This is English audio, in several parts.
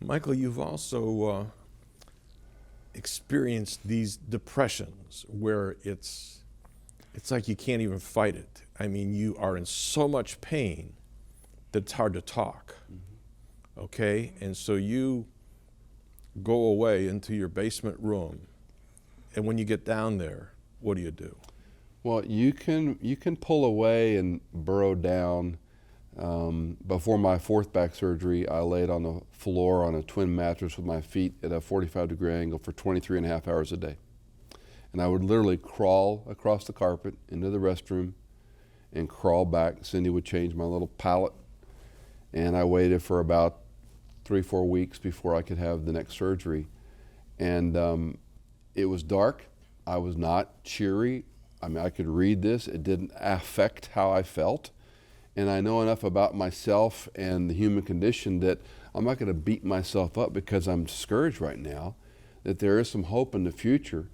Michael, you've also experienced these depressions where it's like you can't even fight it. I mean, you are in so much pain that it's hard to talk. Okay? And so you go away into your basement room, and when you get down there, what do you do? Well, you can pull away and burrow down. Before my fourth back surgery, I laid on the floor on a twin mattress with my feet at a 45-degree angle for 23 and a half hours a day. And I would literally crawl across the carpet into the restroom and crawl back. Cindy would change my little pallet, and I waited for about 3-4 weeks before I could have the next surgery. And it was dark. I was not cheery. I mean, I could read this. It didn't affect how I felt. And I know enough about myself and the human condition that I'm not going to beat myself up because I'm discouraged right now, that there is some hope in the future.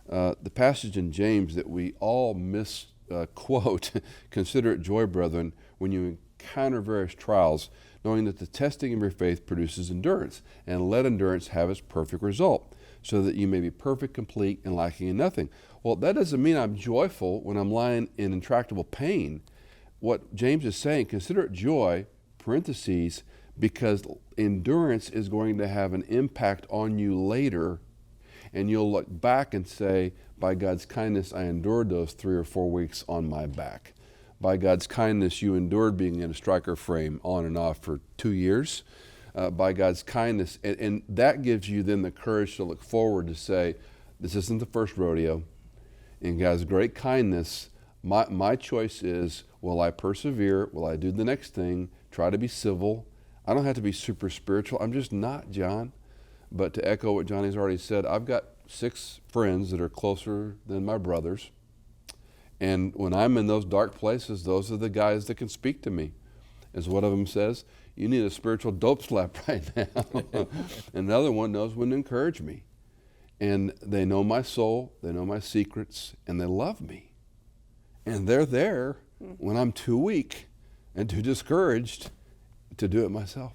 The passage in James that we all misquote, consider it joy, brethren, when you encounter various trials, knowing that the testing of your faith produces endurance, and let endurance have its perfect result, so that you may be perfect, complete, and lacking in nothing. Well, that doesn't mean I'm joyful when I'm lying in intractable pain. What James is saying, consider it joy, parentheses, because endurance is going to have an impact on you later, and you'll look back and say, by God's kindness, I endured those 3 or 4 weeks on my back. By God's kindness, you endured being in a striker frame on and off for 2 years. By God's kindness, and that gives you then the courage to look forward to say, this isn't the first rodeo. In God's great kindness, my choice is, will I persevere? Will I do the next thing? Try to be civil. I don't have to be super spiritual. I'm just not, John. But to echo what Johnny's already said, I've got 6 friends that are closer than my brothers. And when I'm in those dark places, those are the guys that can speak to me. As one of them says, you need a spiritual dope slap right now. And another one knows when to encourage me. And they know my soul, they know my secrets, and they love me. And they're there when I'm too weak and too discouraged to do it myself.